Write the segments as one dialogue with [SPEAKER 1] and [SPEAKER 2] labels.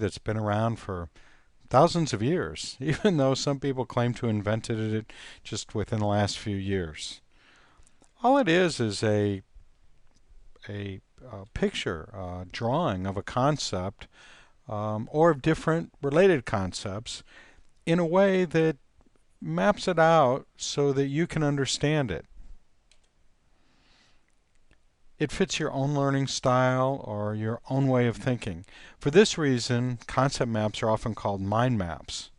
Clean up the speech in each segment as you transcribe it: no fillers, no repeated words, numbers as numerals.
[SPEAKER 1] that's been around for thousands of years, even though some people claim to have invented it just within the last few years. All it is a picture, drawing of a concept or of different related concepts in a way that maps it out so that you can understand it. It fits your own learning style or your own way of thinking. For this reason, concept maps are often called mind maps.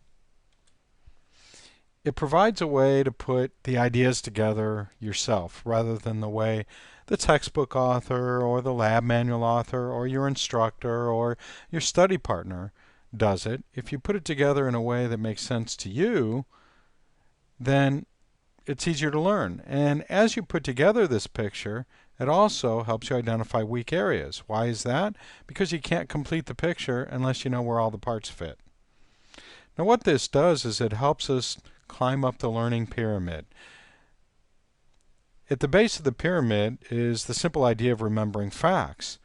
[SPEAKER 1] It provides a way to put the ideas together yourself rather than the way the textbook author or the lab manual author or your instructor or your study partner does it. If you put it together in a way that makes sense to you, then it's easier to learn. And as you put together this picture, it also helps you identify weak areas. Why is that? Because you can't complete the picture unless you know where all the parts fit. Now what this does is it helps us climb up the learning pyramid. At the base of the pyramid is the simple idea of remembering facts.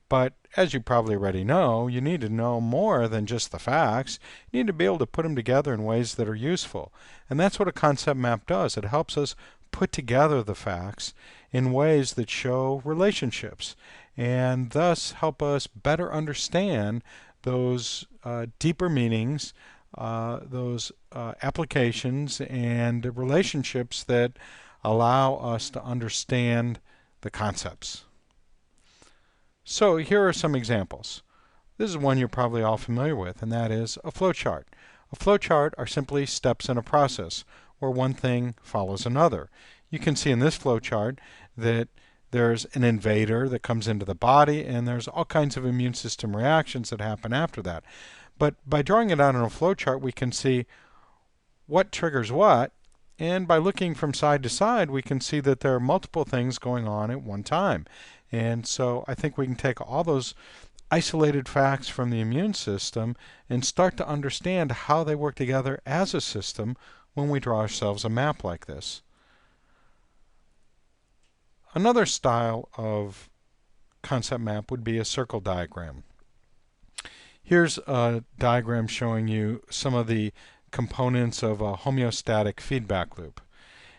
[SPEAKER 1] But as you probably already know, you need to know more than just the facts. You need to be able to put them together in ways that are useful. And that's what a concept map does. It helps us put together the facts in ways that show relationships and thus help us better understand those deeper meanings, those applications and relationships that allow us to understand the concepts. So here are some examples. This is one you're probably all familiar with, and that is a flowchart. A flowchart are simply steps in a process where one thing follows another. You can see in this flowchart that there's an invader that comes into the body, and there's all kinds of immune system reactions that happen after that. But by drawing it out on a flowchart, we can see what triggers what, and by looking from side to side, we can see that there are multiple things going on at one time. And so I think we can take all those isolated facts from the immune system and start to understand how they work together as a system when we draw ourselves a map like this. Another style of concept map would be a circle diagram. Here's a diagram showing you some of the components of a homeostatic feedback loop.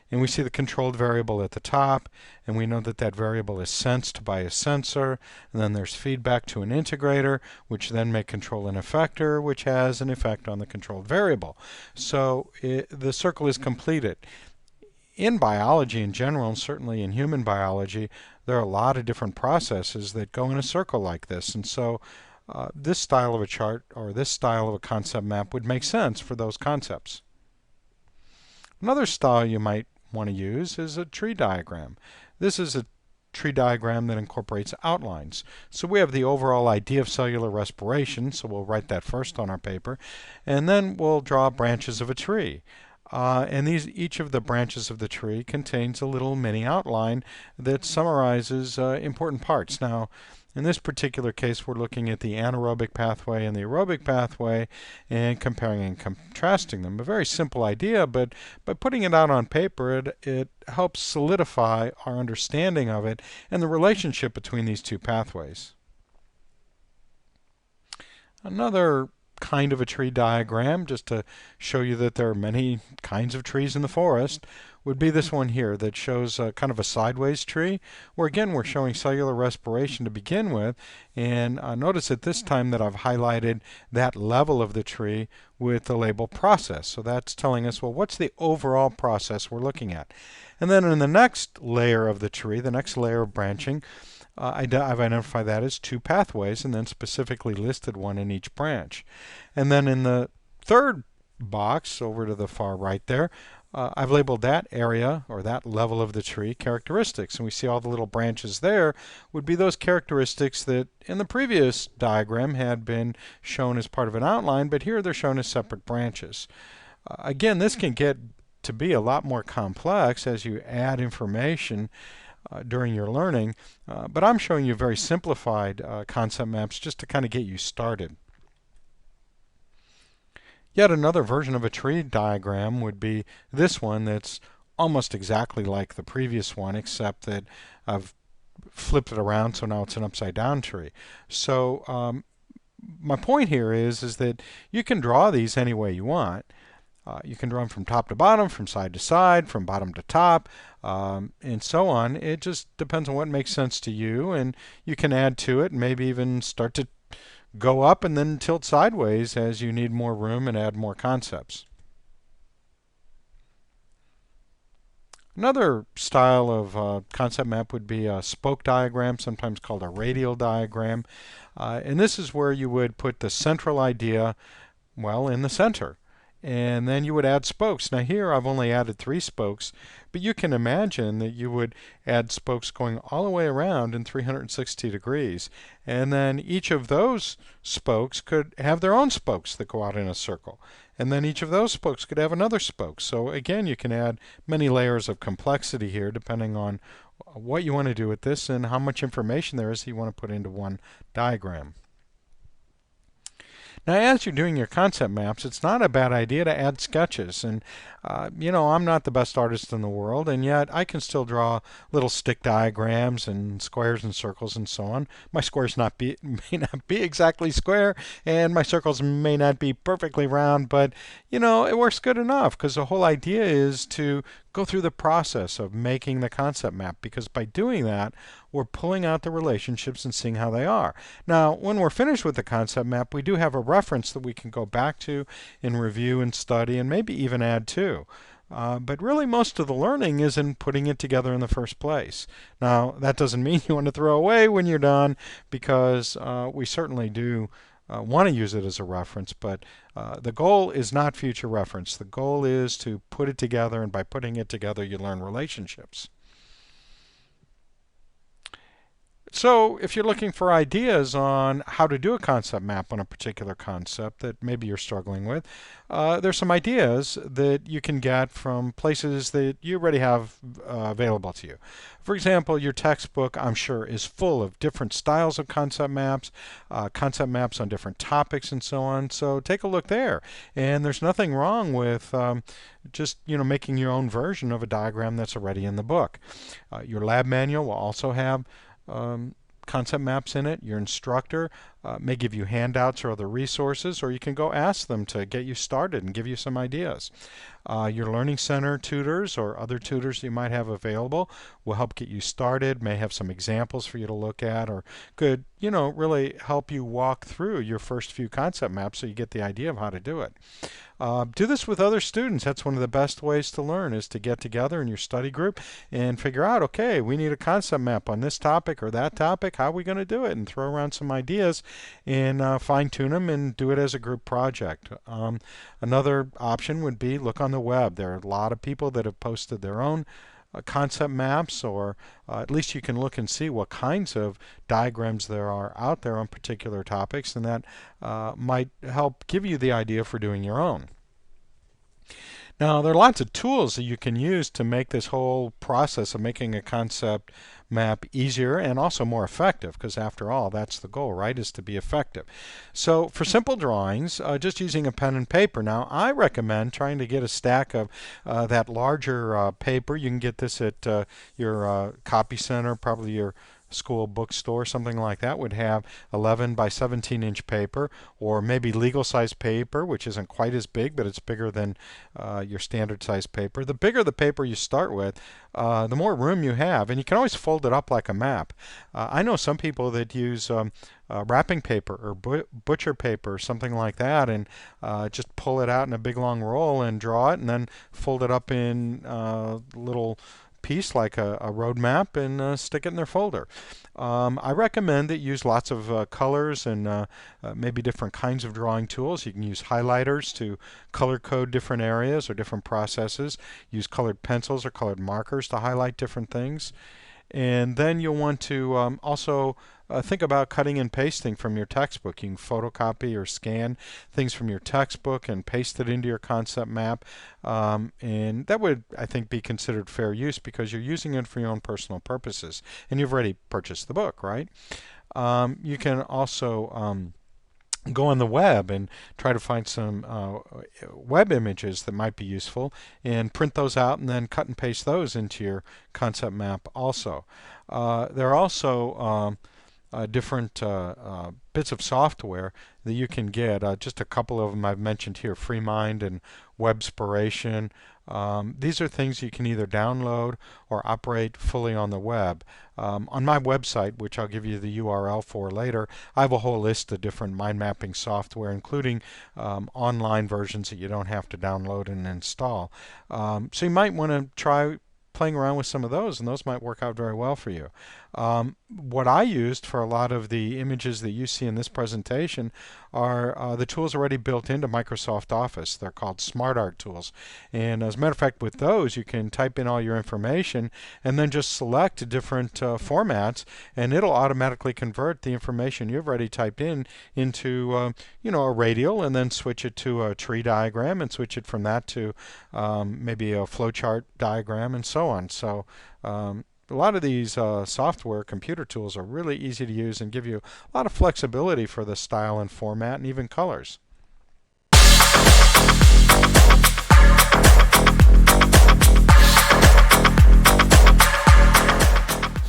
[SPEAKER 1] And we see the controlled variable at the top, and we know that that variable is sensed by a sensor, and then there's feedback to an integrator, which then may control an effector, which has an effect on the controlled variable. So the circle is completed. In biology in general, and certainly in human biology, there are a lot of different processes that go in a circle like this, and so this style of a chart or this style of a concept map would make sense for those concepts. Another style you might want to use is a tree diagram. This is a tree diagram that incorporates outlines. So we have the overall idea of cellular respiration, so we'll write that first on our paper, and then we'll draw branches of a tree. And each of the branches of the tree contains a little mini outline that summarizes important parts. Now, in this particular case, we're looking at the anaerobic pathway and the aerobic pathway and comparing and contrasting them. A very simple idea, but by putting it out on paper, it helps solidify our understanding of it and the relationship between these two pathways. Another kind of a tree diagram, just to show you that there are many kinds of trees in the forest, would be this one here that shows kind of a sideways tree, where again we're showing cellular respiration to begin with, and notice at this time that I've highlighted that level of the tree with the label process. So that's telling us, well, what's the overall process we're looking at? And then in the next layer of the tree, the next layer of branching, I've identified that as two pathways and then specifically listed one in each branch. And then in the third box over to the far right there, I've labeled that area or that level of the tree characteristics. And we see all the little branches there would be those characteristics that in the previous diagram had been shown as part of an outline, but here they're shown as separate branches. Again, this can get to be a lot more complex as you add information during your learning, but I'm showing you very simplified concept maps just to kind of get you started. Yet another version of a tree diagram would be this one that's almost exactly like the previous one, except that I've flipped it around so now it's an upside down tree. So my point here is that you can draw these any way you want. You can draw them from top to bottom, from side to side, from bottom to top, and so on. It just depends on what makes sense to you, and you can add to it and maybe even start to go up and then tilt sideways as you need more room and add more concepts. Another style of concept map would be a spoke diagram, sometimes called a radial diagram. And this is where you would put the central idea, well, in the center. And then you would add spokes. Now here I've only added 3 spokes, but you can imagine that you would add spokes going all the way around in 360 degrees. And then each of those spokes could have their own spokes that go out in a circle. And then each of those spokes could have another spoke. So again, you can add many layers of complexity here depending on what you want to do with this and how much information there is you want to put into one diagram. Now, as you're doing your concept maps, it's not a bad idea to add sketches. And, I'm not the best artist in the world, and yet I can still draw little stick diagrams and squares and circles and so on. My squares may not be exactly square, and my circles may not be perfectly round, but, it works good enough because the whole idea is to go through the process of making the concept map, because by doing that, we're pulling out the relationships and seeing how they are. Now, when we're finished with the concept map, we do have a reference that we can go back to and review and study and maybe even add to. But really, most of the learning is in putting it together in the first place. Now, that doesn't mean you want to throw away when you're done, because we certainly do want to use it as a reference, but the goal is not future reference. The goal is to put it together, and by putting it together, you learn relationships. So if you're looking for ideas on how to do a concept map on a particular concept that maybe you're struggling with, there's some ideas that you can get from places that you already have available to you. For example, your textbook, I'm sure, is full of different styles of concept maps on different topics and so on. So take a look there. And there's nothing wrong with just making your own version of a diagram that's already in the book. Your lab manual will also have concept maps in it. Your instructor may give you handouts or other resources, or you can go ask them to get you started and give you some ideas. Your Learning Center tutors or other tutors you might have available will help get you started, may have some examples for you to look at, or could, really help you walk through your first few concept maps so you get the idea of how to do it. Do this with other students. That's one of the best ways to learn, is to get together in your study group and figure out, okay, we need a concept map on this topic or that topic. How are we going to do it? And throw around some ideas and fine-tune them and do it as a group project. Another option would be look on the web. There are a lot of people that have posted their own concept maps, or at least you can look and see what kinds of diagrams there are out there on particular topics, and that might help give you the idea for doing your own. Now, there are lots of tools that you can use to make this whole process of making a concept map easier and also more effective, because after all, that's the goal, right, is to be effective. So for simple drawings, just using a pen and paper. Now, I recommend trying to get a stack of that larger paper. You can get this at your copy center, probably your school bookstore, something like that would have 11 by 17 inch paper, or maybe legal size paper, which isn't quite as big, but it's bigger than your standard size paper. The bigger the paper you start with, the more room you have, and you can always fold it up like a map. I know some people that use wrapping paper or butcher paper or something like that, and just pull it out in a big long roll and draw it, and then fold it up in little piece like a road map and stick it in their folder. I recommend that you use lots of colors and maybe different kinds of drawing tools. You can use highlighters to color code different areas or different processes. Use colored pencils or colored markers to highlight different things. And then you'll want to also think about cutting and pasting from your textbook. You can photocopy or scan things from your textbook and paste it into your concept map. And that would, I think, be considered fair use because you're using it for your own personal purposes. And you've already purchased the book, right? You can also go on the web and try to find some web images that might be useful and print those out and then cut and paste those into your concept map also. There are also different bits of software that you can get. Just a couple of them I've mentioned here: FreeMind and Webspiration. These are things you can either download or operate fully on the web. On my website, which I'll give you the URL for later, I have a whole list of different mind mapping software, including online versions that you don't have to download and install. So you might want to try playing around with some of those, and those might work out very well for you. What I used for a lot of the images that you see in this presentation are the tools already built into Microsoft Office. They're called Smart Art tools. And as a matter of fact, with those, you can type in all your information and then just select different formats, and it'll automatically convert the information you've already typed in into a radial, and then switch it to a tree diagram, and switch it from that to maybe a flowchart diagram, and so on. So a lot of these software computer tools are really easy to use and give you a lot of flexibility for the style and format and even colors.